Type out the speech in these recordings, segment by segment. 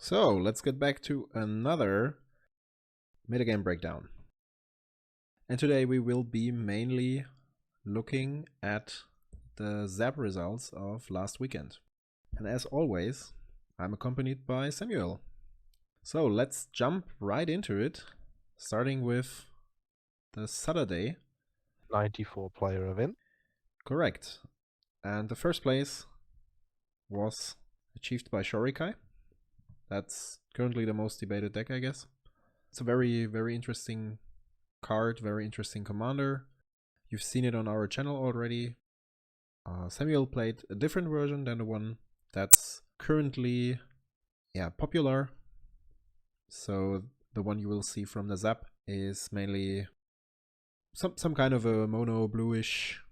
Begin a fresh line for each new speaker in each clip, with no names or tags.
So let's get back to another metagame breakdown. And today we will be mainly looking at the ZAP results of last weekend. And as always, I'm accompanied by Samuel. So let's jump right into it, starting with the Saturday
94 player event.
Correct. And the first place was achieved by Shorikai. That's currently the most debated deck, I guess. It's a very, very interesting card, very interesting commander. You've seen it on our channel already. Samuel played a different version than the one that's currently popular. So the one you will see from the ZAP is mainly some kind of a mono bluish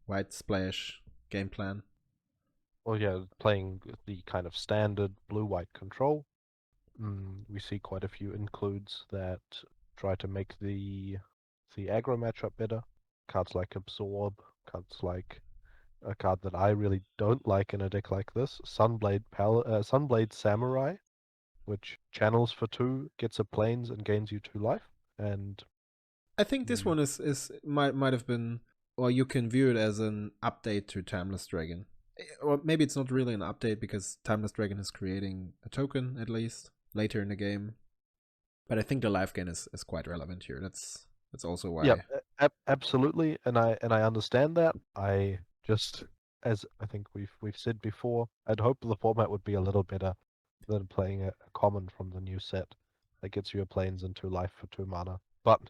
white splash game plan.
Well, yeah, playing the kind of standard blue-white control. We see quite a few includes that try to make the aggro matchup better. Cards like Absorb, cards like a card that I really don't like in a deck like this, Sunblade Samurai, which channels for 2, gets a planes and gains you 2 life. And
I think this one might have been, or you can view it as an update to Timeless Dragon. Or maybe it's not really an update because Timeless Dragon is creating a token at least later in the game. But I think the life gain is quite relevant here. That's also why.
Yeah, absolutely, and I understand that. I just, as I think we've said before, I'd hope the format would be a little better than playing a common from the new set that gets you a planes and 2 life for 2 mana. But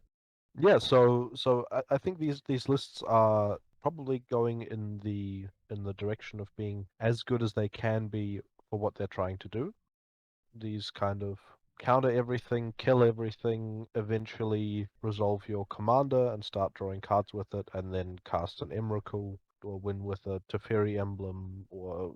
yeah, so I think these lists are probably going in the direction of being as good as they can be for what they're trying to do. These kind of counter everything, kill everything, eventually resolve your commander and start drawing cards with it, and then cast an Emrakul or win with a Teferi emblem or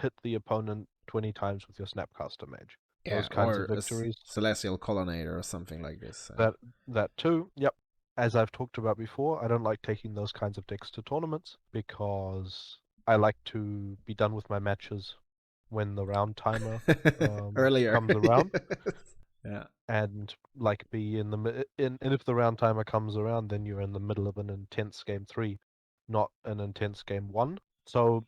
hit the opponent 20 times with your Snapcaster Mage.
Yeah,
Those kinds
or
of victories.
Celestial Colonnader or something like this.
That too, yep. As I've talked about before, I don't like taking those kinds of decks to tournaments because I like to be done with my matches when the round timer
Earlier
comes around.
Yeah.
And like be in the and if the round timer comes around, then you're in the middle of an intense game 3, not an intense game 1. So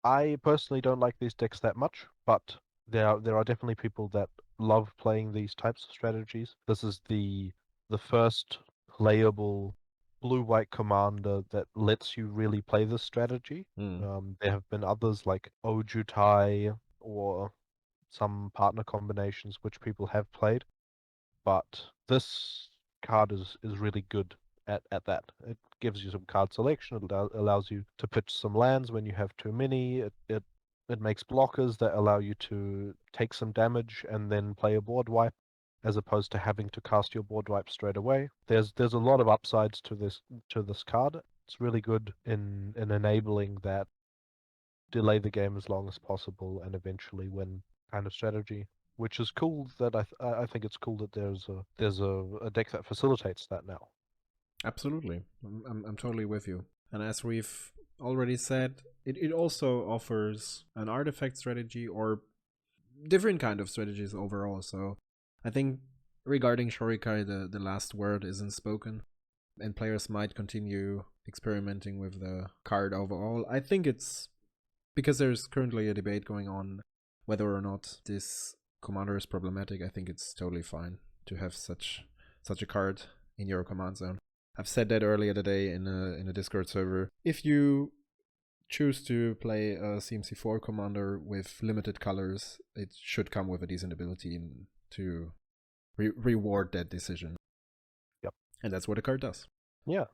I personally don't like these decks that much, but there are definitely people that love playing these types of strategies. This is the first playable blue-white commander that lets you really play this strategy. There have been others like Ojutai or some partner combinations which people have played, but this card is really good at that. It gives you some card selection. It allows you to pitch some lands when you have too many. It makes blockers that allow you to take some damage and then play a board wipe, as opposed to having to cast your board wipe straight away. There's a lot of upsides to this card. It's really good in enabling that delay the game as long as possible and eventually win kind of strategy, which is cool. That I think it's cool that there's a deck that facilitates that now.
Absolutely, I'm totally with you. And as we've already said, it also offers an artifact strategy or different kind of strategies overall. So I think regarding Shorikai, the last word isn't spoken, and players might continue experimenting with the card overall. I think it's because there's currently a debate going on whether or not this commander is problematic. I think it's totally fine to have such a card in your command zone. I've said that earlier today in a Discord server. If you choose to play a CMC4 commander with limited colors, it should come with a decent ability to reward that decision.
Yep.
And that's what the card does.
Yeah.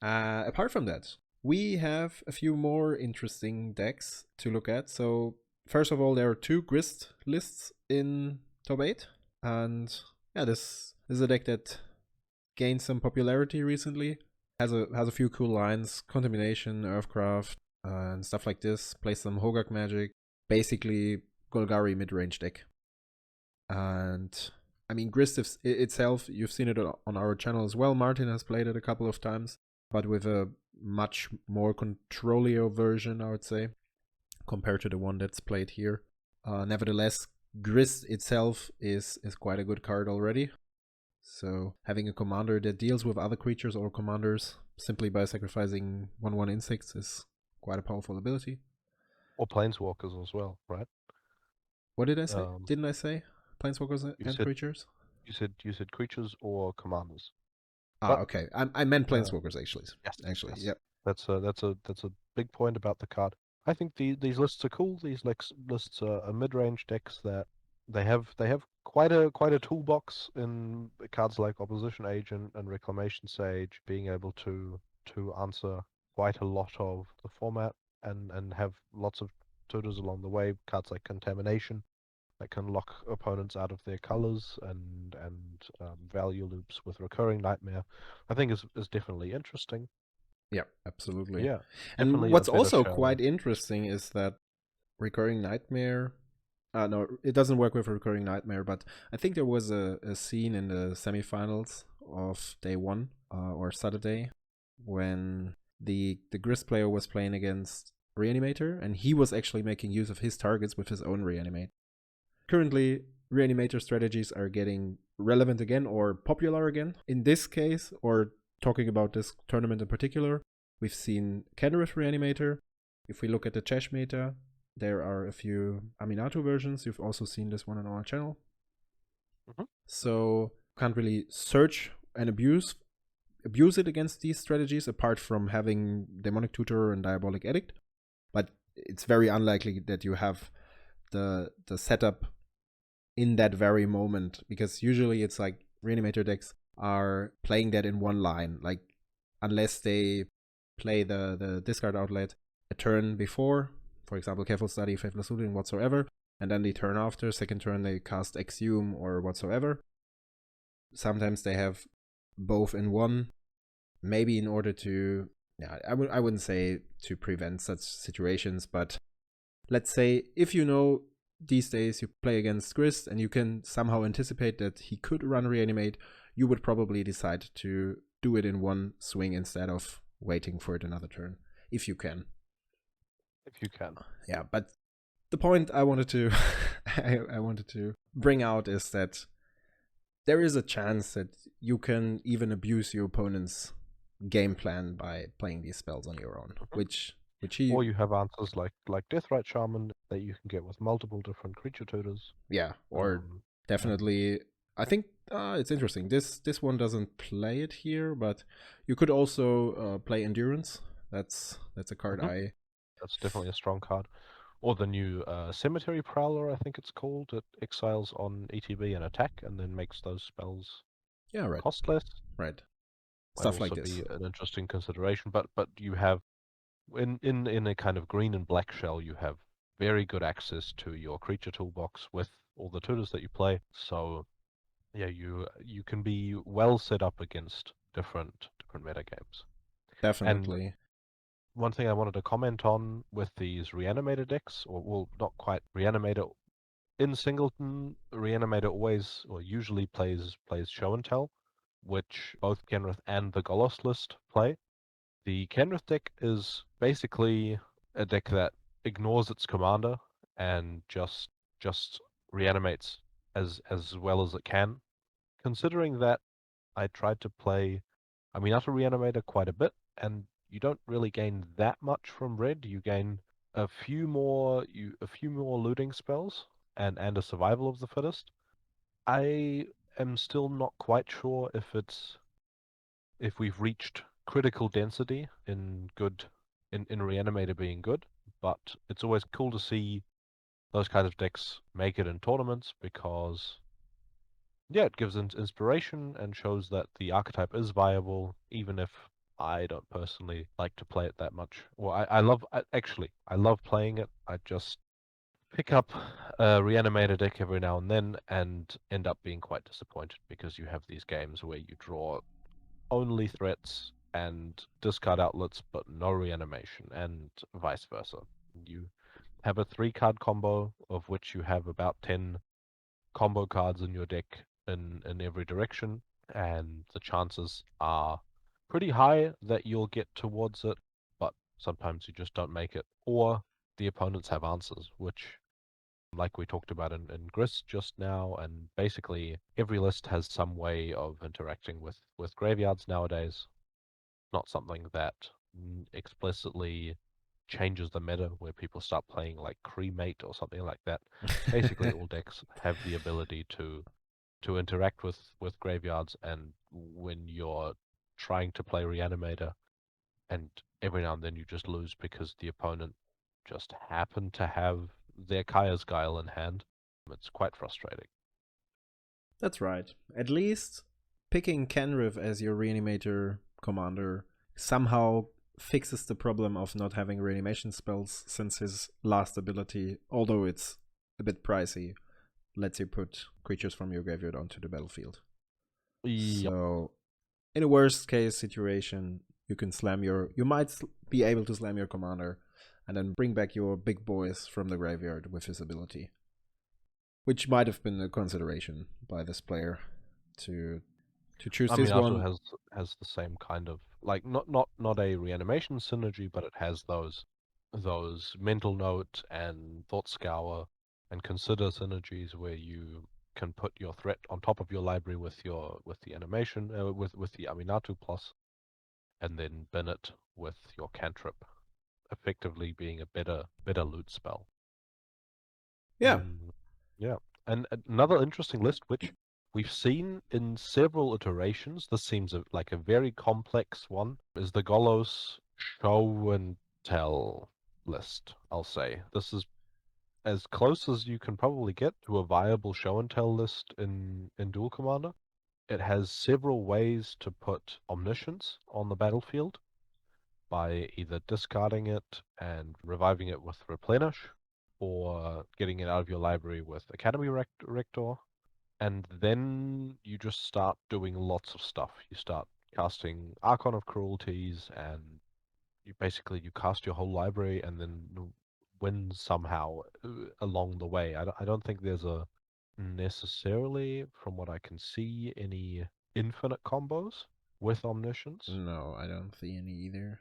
Apart from that, we have a few more interesting decks to look at. So first of all, there are 2 Grist lists in top 8. And yeah, this is a deck that gained some popularity recently. Has a few cool lines, Contamination, Earthcraft, and stuff like this. Plays some Hogak magic. Basically, Golgari mid-range deck. And I mean, Grist itself, you've seen it on our channel as well. Martin has played it a couple of times, but with a much more controlio version, I would say, compared to the one that's played here. Nevertheless, Grist itself is quite a good card already. So having a commander that deals with other creatures or commanders simply by sacrificing 1/1 insects is quite a powerful ability.
Or planeswalkers as well, right?
What did I say? Didn't I say planeswalkers and
said,
creatures?
You said creatures or commanders.
Ah, okay. I meant planeswalkers actually.
Yes,
Actually,
yes.
yep.
That's a big point about the card. I think these lists are cool. These lists are mid-range decks that they have quite a toolbox in cards like Opposition Agent and Reclamation Sage, being able to answer quite a lot of the format and have lots of tutors along the way. Cards like Contamination that can lock opponents out of their colors and value loops with Recurring Nightmare, I think is definitely interesting.
Yeah, absolutely.
Yeah,
And
definitely a
what's
better
also
show.
quite interesting is that Recurring Nightmare. No, it doesn't work with Recurring Nightmare, but I think there was a scene in the semifinals of day one or Saturday when the Grist player was playing against Reanimator, and he was actually making use of his targets with his own Reanimate. Currently, Reanimator strategies are getting relevant again or popular again. In this case, or talking about this tournament in particular, we've seen Kenrith Reanimator. If we look at the Chesh meta, there are a few Aminato versions. You've also seen this one on our channel.
Mm-hmm.
So can't really search and abuse it against these strategies apart from having Demonic Tutor and Diabolic Edict. But it's very unlikely that you have the setup in that very moment, because usually it's like Reanimator decks are playing that in one line, like unless they play the discard outlet a turn before, for example, Careful Study, Faithless Looting, whatsoever, and then the turn after, second turn they cast Exhume or whatsoever. Sometimes they have both in one, maybe in order to, yeah, I wouldn't say to prevent such situations, but let's say if you know these days you play against Grist and you can somehow anticipate that he could run Reanimate, you would probably decide to do it in one swing instead of waiting for it another turn, if you can.
If you can.
Yeah, but the point I wanted to I wanted to bring out is that there is a chance that you can even abuse your opponent's game plan by playing these spells on your own,
Mm-hmm.
which he,
or you have answers like Deathrite Shaman that you can get with multiple different creature tutors.
Yeah, or definitely. I think it's interesting. This one doesn't play it here, but you could also play Endurance. That's a card
That's definitely a strong card. Or the new Cemetery Prowler, I think it's called. It exiles on ETB and attack, and then makes those spells cost less.
Right.
Might
Stuff
also
like this.
be an interesting consideration. But you have in a kind of green and black shell, you have very good access to your creature toolbox with all the tutors that you play. So yeah, you can be well set up against different metagames.
Definitely.
And one thing I wanted to comment on with these Reanimator decks, or well, not quite Reanimator. In Singleton, Reanimator always or usually plays Show and Tell, which both Kenrith and the Golos list play. The Kenrith deck is basically a deck that ignores its commander and just reanimates as well as it can. Considering that I tried to play Aminato Reanimator quite a bit, and you don't really gain that much from red. You gain a few more looting spells and a survival of the fittest. I am still not quite sure if we've reached critical density in Reanimator being good, but it's always cool to see those kinds of decks make it in tournaments because yeah, it gives inspiration and shows that the archetype is viable, even if I don't personally like to play it that much. Well, I love playing it. I just pick up a Reanimator deck every now and then and end up being quite disappointed because you have these games where you draw only threats and discard outlets but no reanimation, and vice versa. You have a 3-card combo of which you have about 10 combo cards in your deck in every direction, and the chances are pretty high that you'll get towards it, but sometimes you just don't make it, or the opponents have answers, which like we talked about in Grist just now, and basically every list has some way of interacting with graveyards nowadays. Not something that explicitly changes the meta where people start playing like Cremate or something like that. Basically, all decks have the ability to interact with graveyards, and when you're trying to play Reanimator, and every now and then you just lose because the opponent just happened to have their Kaya's Guile in hand, it's quite frustrating.
That's right. At least picking Kenrith as your Reanimator commander somehow fixes the problem of not having reanimation spells, since his last ability, although it's a bit pricey, lets you put creatures from your graveyard onto the battlefield.
Yep.
So, in a worst case situation, you might be able to slam your commander and then bring back your big boys from the graveyard with his ability, which might have been a consideration by this player to choose
I mean,
this
also
one.
has the same kind of like not a reanimation synergy, but it has those mental note and thought scour and consider synergies where you can put your threat on top of your library with the animation with the Aminatu plus, and then bin it with your cantrip, effectively being a better loot spell.
Yeah.
Yeah, and another interesting list which we've seen in several iterations. This seems like a very complex one. Is the Golos show and tell list? I'll say this is as close as you can probably get to a viable show and tell list in Duel Commander. It has several ways to put Omniscience on the battlefield by either discarding it and reviving it with Replenish, or getting it out of your library with Academy Rector, and then you just start doing lots of stuff. You start casting Archon of Cruelties, and you cast your whole library, and then win somehow along the way. I don't think there's a necessarily, from what I can see, any infinite combos with Omniscience.
No, I don't see any either.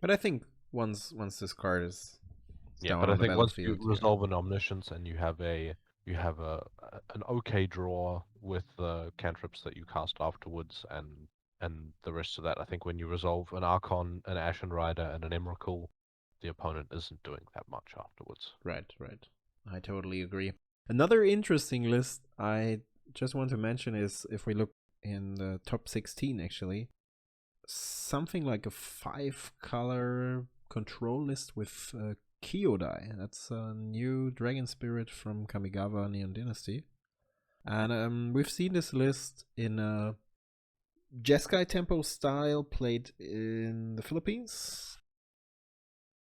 But I think once this card is
Yeah,
down
but I
on the
think once you
battlefield, yeah.
resolve an Omniscience and you have an okay draw with the cantrips that you cast afterwards, and the rest of that, I think when you resolve an Archon, an Ashen Rider, and an Emrakul, the opponent isn't doing that much afterwards.
Right, right. I totally agree. Another interesting list I just want to mention is, if we look in the top 16, actually, something like a 5-color control list with Kyodai. That's a new dragon spirit from Kamigawa Neon Dynasty. And we've seen this list in a Jeskai Tempo style played in the Philippines.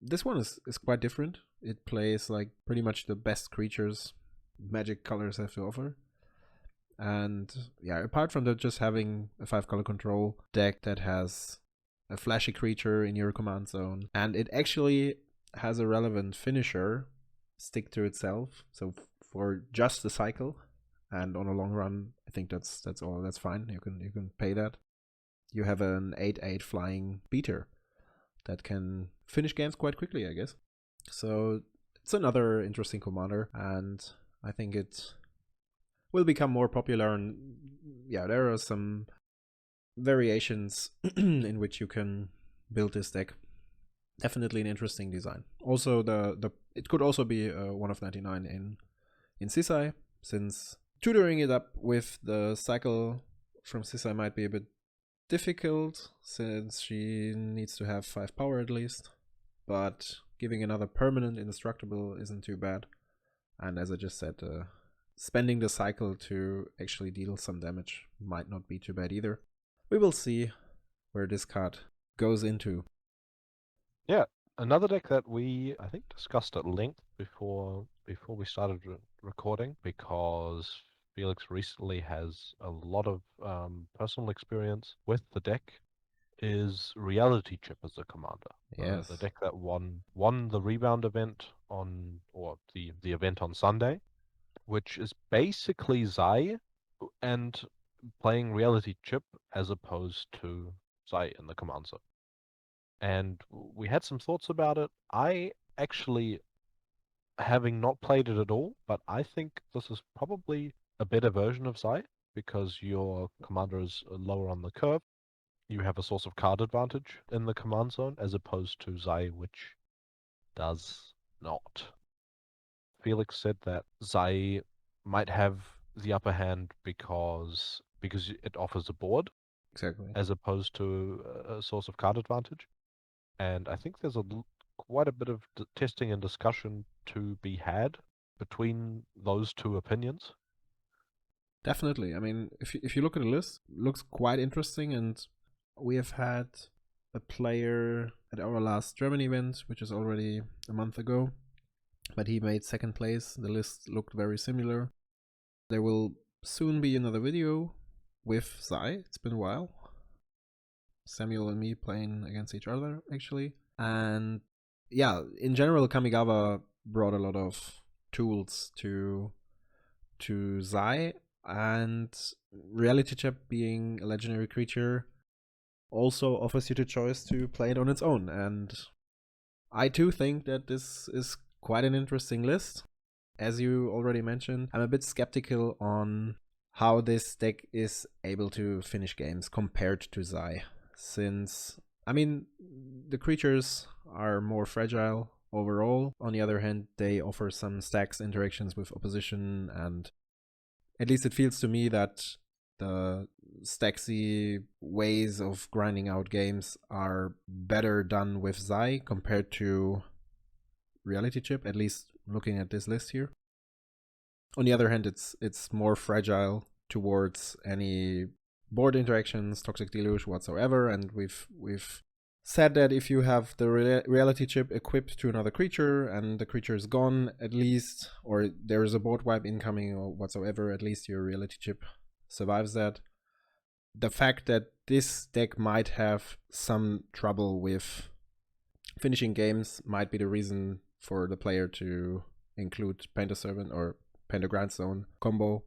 This one is quite different. It plays like pretty much the best creatures Magic colors have to offer. And yeah, apart from that, just having a 5-color control deck that has a flashy creature in your command zone, and it actually has a relevant finisher, stick to itself. So for just the cycle, and on a long run, I think that's all. That's fine. You can pay that. You have an 8/8 flying beater that can finish games quite quickly, I guess. So it's another interesting commander, and I think it will become more popular. And yeah, there are some variations in which you can build this deck. Definitely an interesting design. Also, the it could also be 1 of 99 in Sisai, since tutoring it up with the cycle from Sisai might be a bit difficult, since she needs to have 5 power at least. But giving another permanent indestructible isn't too bad. And as I just said, spending the cycle to actually deal some damage might not be too bad either. We will see where this card goes into.
Yeah, another deck that we I think discussed at length before we started recording, because Felix recently has a lot of personal experience with the deck, is Reality Chip as a commander. The
Yes.
deck that won the rebound event or the event on Sunday, which is basically Zai and playing Reality Chip as opposed to Zai in the command zone. And we had some thoughts about it. I actually having not played it at all, but I think this is probably a better version of Zai because your commander is lower on the curve. You have a source of card advantage in the command zone as opposed to Zai, which does not. Felix said that Zai might have the upper hand because it offers a board
Exactly.
as opposed to a source of card advantage. And I think there's quite a bit of testing and discussion to be had between those two opinions.
Definitely. I mean, if you look at the list, it looks quite interesting, and we have had a player at our last German event, which is already a month ago, but he made second place. The list looked very similar. There will soon be another video with Zai. It's been a while. Samuel and me playing against each other, actually. And yeah, in general, Kamigawa brought a lot of tools to Zai, and Reality Check, being a legendary creature, also offers you the choice to play it on its own. And I too think that this is quite an interesting list. As you already mentioned, I'm a bit skeptical on how this deck is able to finish games compared to Zai, since, I mean, the creatures are more fragile overall. On the other hand, they offer some stacks interactions with opposition, and at least it feels to me that the stacksy ways of grinding out games are better done with Zai compared to Reality Chip, at least looking at this list here. On the other hand, it's more fragile towards any board interactions, toxic deluge whatsoever, and we've said that if you have the reality chip equipped to another creature and the creature is gone, at least, or there is a board wipe incoming or whatsoever, at least your reality chip survives that. The fact that this deck might have some trouble with finishing games might be the reason for the player to include Painter Servant or Painter Grindstone combo.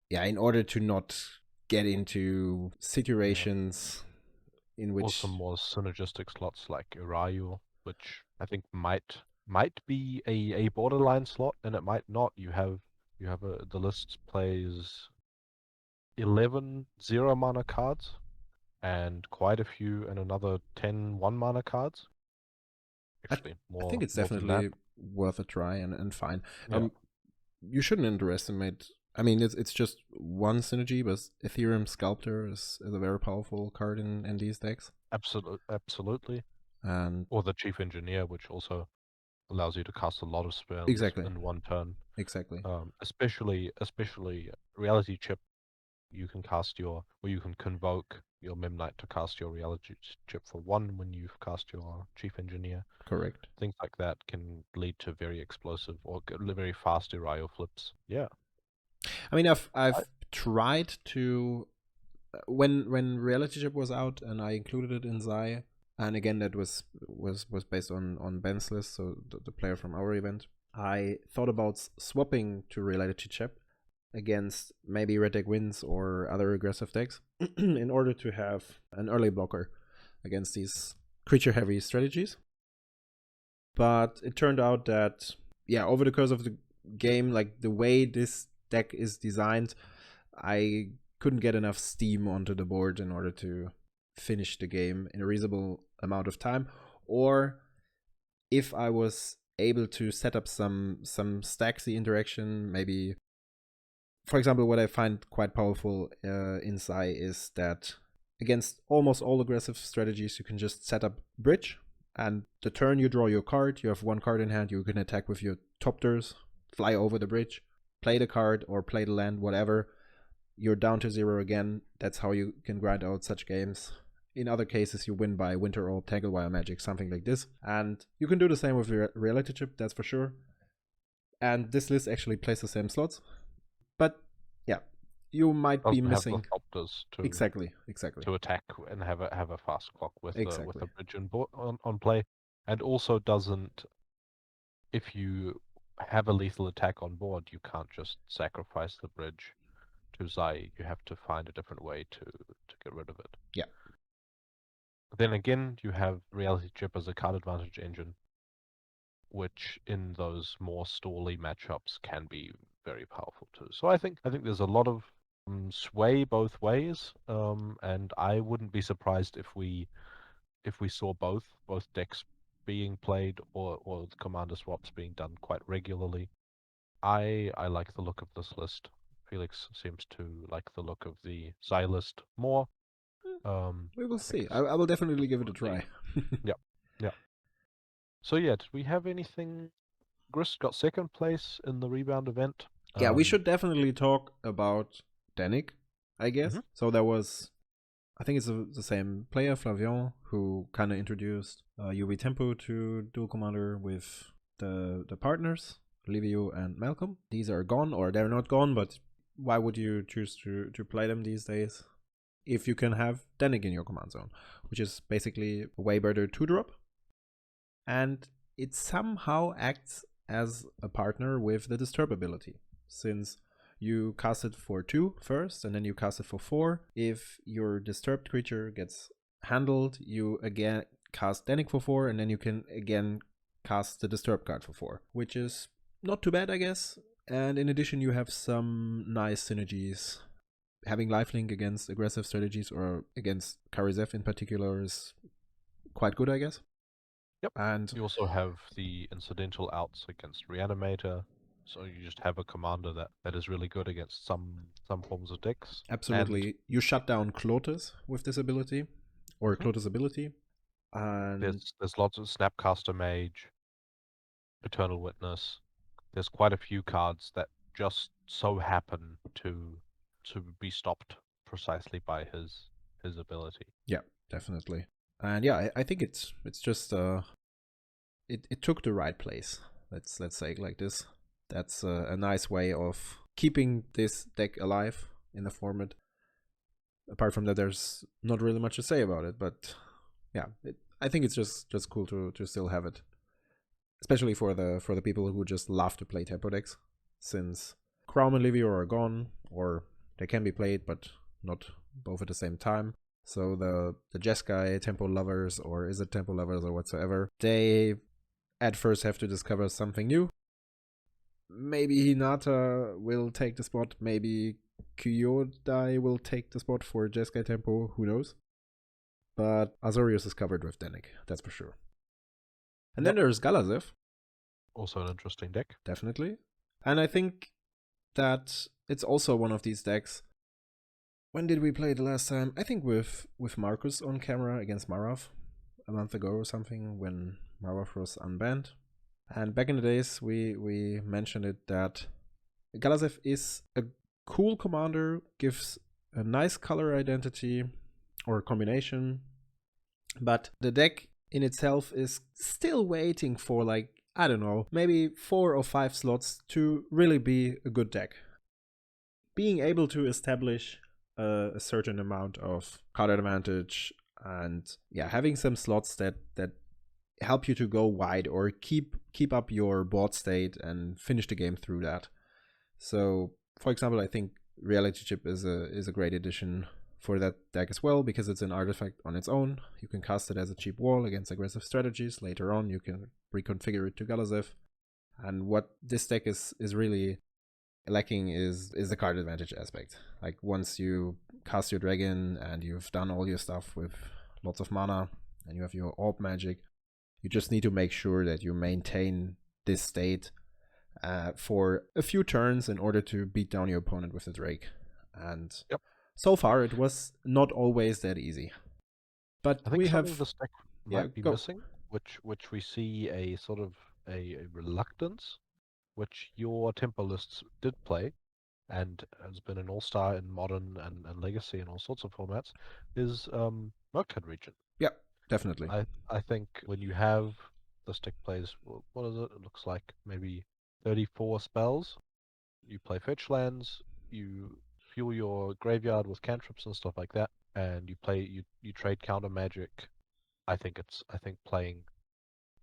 Yeah, in order to not get into situations in which...
Or some more synergistic slots like Irayu, which I think might be a borderline slot, and it might not. You have the list plays 11 0-mana cards and quite a few and another 10 1-mana cards. Actually,
I think it's
more than that.
definitely worth a try and fine.
Yeah.
You shouldn't underestimate. I mean, it's just one synergy, but Ethereum Sculptor is a very powerful card in these decks.
Absolutely.
And
Or the Chief Engineer, which also allows you to cast a lot of spells
exactly,
in one turn.
exactly,
Especially Reality Chip, you can convoke your Memnite to cast your Reality Chip for 1 when you've cast your Chief Engineer.
correct.
Things like that can lead to very explosive or very fast Uriel flips. Yeah.
I mean, I've tried to when Reality Chip was out and I included it in Zai, and again that was based on Ben's list, so the player from our event. I thought about swapping to Reality Chip against maybe Red Deck Wins or other aggressive decks in order to have an early blocker against these creature heavy strategies. But it turned out that, yeah, over the course of the game, like the way this deck is designed, I couldn't get enough steam onto the board in order to finish the game in a reasonable amount of time. Or if I was able to set up some stacksy interaction, maybe, for example, what I find quite powerful in Sai is that against almost all aggressive strategies, you can just set up Bridge, and the turn you draw your card, you have one card in hand, you can attack with your Topters, fly over the bridge, play the card or play the land, whatever. You're down to 0 again. That's how you can grind out such games. In other cases, you win by Winter Orb, Tanglewire Magic, something like this. And you can do the same with Reality Chip, that's for sure. And this list actually plays the same slots. But yeah, you might be missing.
Have the Thopters to
exactly
to attack and have a fast clock with
exactly
the bridge on play, and also doesn't. If you have a lethal attack on board, you can't just sacrifice the bridge to Zai. You have to find a different way to get rid of it.
Yeah.
Then again, you have Reality Chip as a card advantage engine, which in those more stally matchups can be very powerful too. So I think there's a lot of sway both ways, and I wouldn't be surprised if we saw both decks being played or the commander swaps being done quite regularly. I like the look of this list. Felix seems to like the look of the Xy list more.
We will
I think
see.
it's
I will definitely give it a
definitely
try.
yeah, yeah. So yeah, did we have anything? Grist got second place in the rebound event.
Yeah, we should definitely talk about Danik, I guess.
Mhm.
So there was, I think it's the same player, Flavion, who kind of introduced UV Tempo to Duel Commander with the partners, Livio and Malcolm. These are gone, or they're not gone, but why would you choose to play them these days if you can have Danik in your command zone, which is basically a way better 2-drop. And it somehow acts as a partner with the Disturb ability, since you cast it for 2 first, and then you cast it for 4. If your disturbed creature gets handled, you again cast Danik for 4, and then you can again cast the Disturb card for 4, which is not too bad, I guess. And in addition, you have some nice synergies. Having lifelink against aggressive strategies or against Karizev in particular is quite good, I guess.
Yep.
And
You also have the incidental outs against Reanimator, so you just have a commander that is really good against some forms of decks. And
absolutely, you shut down Clotus with this ability, or
mhm,
Clotus ability, and
there's lots of Snapcaster Mage, Eternal Witness. There's quite a few cards that just so happen to be stopped precisely by his ability.
yeah, definitely. And yeah, I think it's just it took the right place. Let's say it like this. That's a nice way of keeping this deck alive in the format. Apart from that, there's not really much to say about it, but yeah, I think it's just cool to still have it, especially for the people who just love to play tempo decks, since Crown and Livio are gone, or they can be played, but not both at the same time. So the Jeskai tempo lovers, or is it tempo lovers or whatsoever, they at first have to discover something new. Maybe Hinata will take the spot, maybe Kyodai will take the spot for Jeskai tempo, who knows? But Azorius is covered with Danik, that's for sure. And then
Yep.
there's Galazev,
Also an interesting deck.
definitely. And I think that it's also one of these decks. When did we play the last time? I think with Marcus on camera against Marav a month ago or something, when Marav was unbanned. And back in the days, we mentioned it that Galazev is a cool commander, gives a nice color identity or combination, but the deck in itself is still waiting for, like, I don't know, maybe 4 or 5 slots to really be a good deck. Being able to establish a certain amount of card advantage, and yeah, having some slots that help you to go wide or keep up your board state and finish the game through that. So, for example, I think Reality Chip is a great addition for that deck as well, because it's an artifact on its own. You can cast it as a cheap wall against aggressive strategies. Later on, you can reconfigure it to Galazev. And what this deck is really lacking is the card advantage aspect. Like, once you cast your dragon and you've done all your stuff with lots of mana and you have your orb magic, you just need to make sure that you maintain this state for a few turns in order to beat down your opponent with the Drake. And
Yep.
so far, it was not always that easy. But
I think
we
something
have,
this deck
yeah,
might be
go.
missing, which we see a sort of a reluctance, which your tempo lists did play, and has been an all-star in modern and legacy and all sorts of formats, is Murktide region.
Yeah, definitely.
I think when you have this deck plays, what is it? It looks like maybe 34 spells. You play fetch lands, you fuel your graveyard with cantrips and stuff like that, and you trade counter magic. I think playing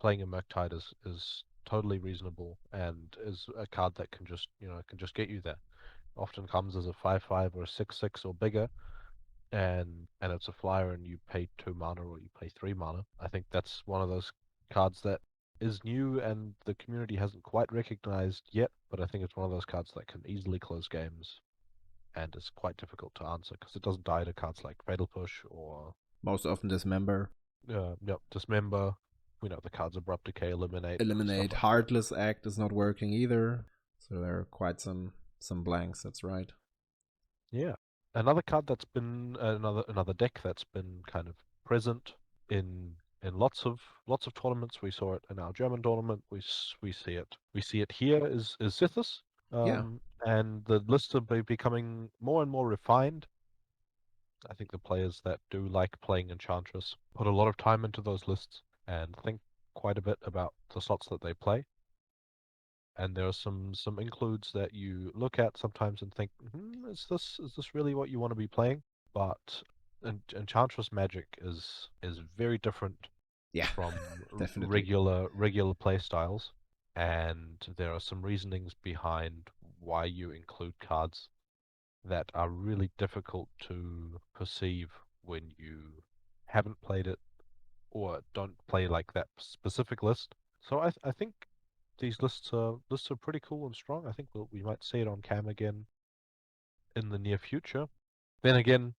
a Murktide is totally reasonable and is a card that can just can just get you there. Often comes as a 5/5 or a 6/6 or bigger, and it's a flyer and you pay 2 mana or you pay 3 mana. I think that's one of those cards that is new and the community hasn't quite recognized yet, but I think it's one of those cards that can easily close games and is quite difficult to answer because it doesn't die to cards like Fatal Push or
Most often Dismember.
Dismember. We know the cards Abrupt Decay, Eliminate, stuff
Eliminate.
like that.
Heartless Act is not working either. So there are quite some blanks, that's right.
Yeah. Another card that's been another deck that's been kind of present in lots of tournaments. We saw it in our German tournament. We see it here is Sithis.
Yeah.
And the lists are becoming more and more refined. I think the players that do like playing Enchantress put a lot of time into those lists and think quite a bit about the slots that they play. And there are some includes that you look at sometimes and think, is this really what you want to be playing? But Enchantress Magic is very different
Yeah.
from
Definitely.
regular play styles, and there are some reasonings behind why you include cards that are really difficult to perceive when you haven't played it or don't play like that specific list. So I think these lists are pretty cool and strong. I think we might see it on cam again in the near future. Then again,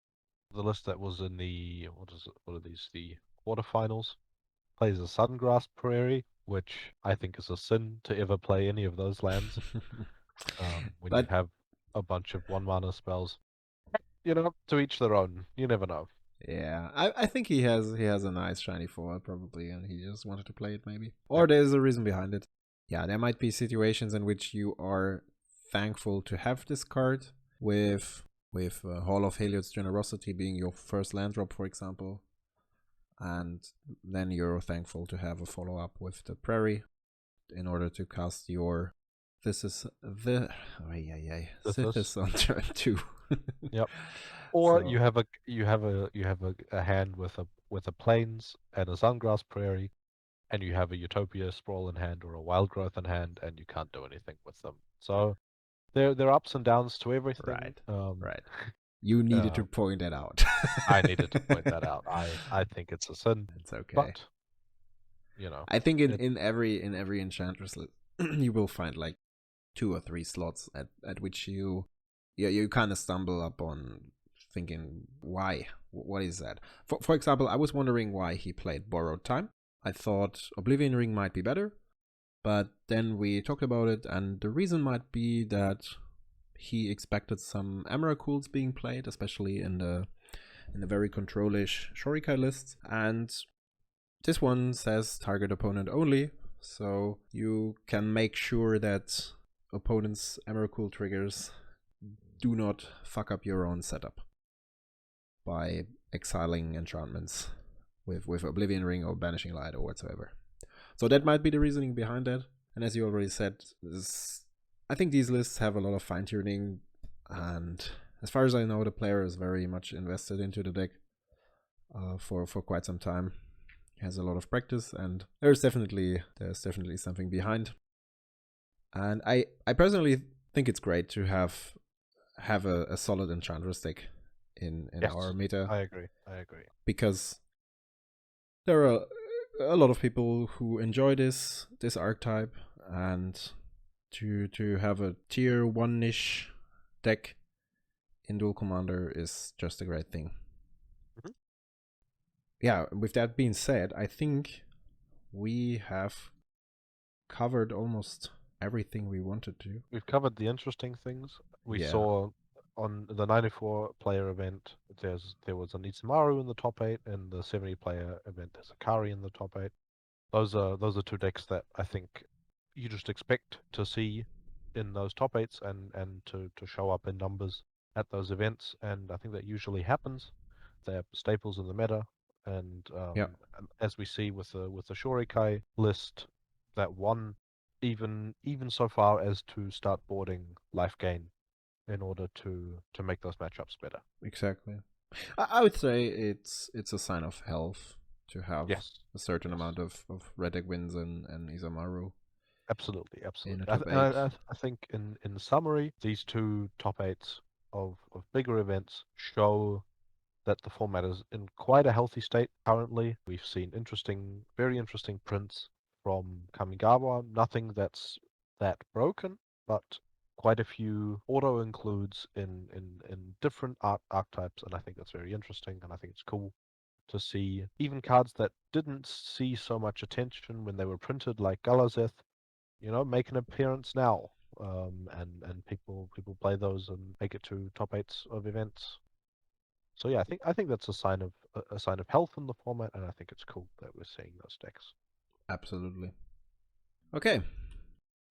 the list that was in the what are these, the quarterfinals, plays a Sungrass Prairie, which I think is a sin to ever play any of those lands. When you
But
have a bunch of 1 mana spells, to each their own. You never know.
yeah, I think he has a nice shiny forward probably, and he just wanted to play it maybe, or
Yep.
there's a reason behind it. Yeah, there might be situations in which you are thankful to have this card, with Hall of Heliod's Generosity being your first land drop, for example, and then you're thankful to have a follow up with the Prairie in order to cast your. This is the. Sith
This.
is on turn 2.
Yep. Or
So,
you have a hand with a plains and a Sungrass Prairie, and you have a Utopia Sprawl in hand or a Wild Growth in hand, and you can't do anything with them. So there are ups and downs to everything.
right, right. You needed to
Um,
point that out.
I needed to point that out. I think it's a sin,
It's okay.
but you know,
I think in,
it
in every Enchantress list, you will find like 2 or 3 slots at which you kind of stumble upon thinking why, what is that? For example, I was wondering why he played Borrowed Time. I thought Oblivion Ring might be better, but then we talked about it, and the reason might be that he expected some Emrakul's being played, especially in the very controlish Shorikai list, and this one says target opponent only, so you can make sure that opponents' Emrakul triggers do not fuck up your own setup by exiling enchantments with Oblivion Ring or Banishing Light or whatsoever. So that might be the reasoning behind that. And as you already said, I think these lists have a lot of fine tuning, and as far as I know, the player is very much invested into the deck for quite some time. He has a lot of practice, and there's definitely something behind. And I personally think it's great to have a solid Enchantress deck in
yes,
our meta,
I agree. I agree.
because there are a lot of people who enjoy this archetype, and to have a tier 1-ish deck in Duel Commander is just a great thing.
Mhm.
Yeah, with that being said, I think we have covered almost everything we wanted to.
We've covered the interesting things. We
Yeah.
saw on the 94 player event, there was an Itsumaru in the top 8, and the 70 player event there's a Kari in the top 8. Those are 2 decks that I think you just expect to see in those top 8s and to show up in numbers at those events, and I think that usually happens. They're staples in the meta, and
Yeah.
as we see with the Shorikai list, that one even so far as to start boarding life gain in order to make those matchups better.
Exactly. I would say it's a sign of health to have
Yes,
a certain
yes,
amount of red deck wins and Isamaru
absolutely,
in a
absolutely.
top 8.
I think in summary, these 2 top 8s of bigger events show that the format is in quite a healthy state currently. We've seen very interesting prints from Kamigawa. Nothing that's that broken, but quite a few auto includes in different archetypes, and I think that's very interesting, and I think it's cool to see even cards that didn't see so much attention when they were printed, like Galazeth, make an appearance now. And people play those and make it to top eights of events. So yeah, I think that's a sign of health in the format, and I think it's cool that we're seeing those decks.
Absolutely. Okay,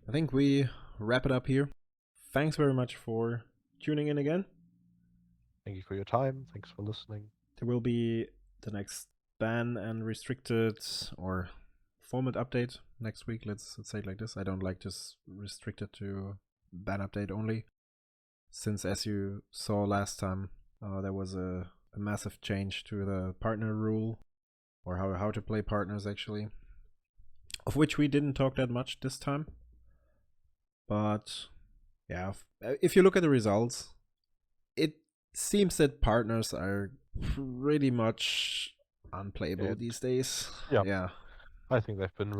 I think we wrap it up here. Thanks very much for tuning in again.
Thank you for your time. Thanks for listening.
There will be the next ban and restricted or format update next week. Let's say it like this. I don't like just restricted to ban update only, since as you saw last time, there was a massive change to the partner rule, or how to play partners actually, of which we didn't talk that much this time. But yeah, if you look at the results, it seems that partners are pretty much unplayable these days. Yeah.
I think they've been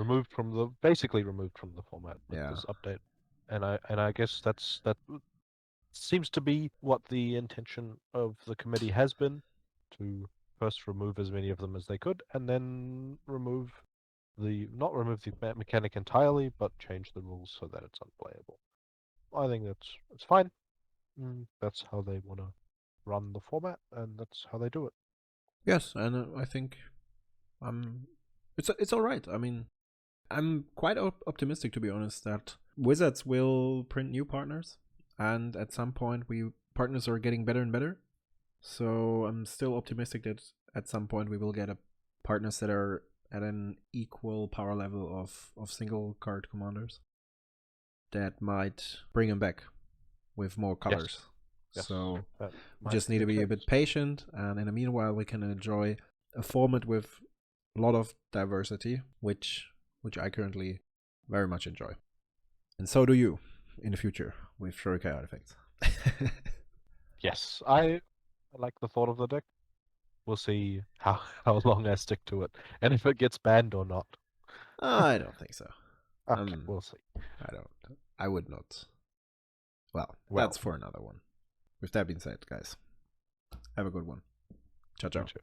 basically removed from the format with
Yeah.
this update, and I guess that seems to be what the intention of the committee has been, to first remove as many of them as they could, and then not remove the mechanic entirely, but change the rules so that it's unplayable. I think it's fine. That's how they want to run the format, and that's how they do it.
Yes, and I think it's all right. I mean, I'm quite optimistic, to be honest, that Wizards will print new partners, and at some point partners are getting better and better. So I'm still optimistic that at some point we will get partners that are at an equal power level of single card commanders that might bring them back with more colors.
Yes.
So we just need to be a bit patient, and in the meanwhile we can enjoy a format with a lot of diversity, which I currently very much enjoy. And so do you in the future with Shurikai artifacts.
Yes, I like the thought of the deck. We'll see how long I stick to it, and if it gets banned or not.
I don't think so.
Okay, we'll see.
I would not. Well, that's for another one. With that being said, guys, have a good one. Ciao, ciao.
You too.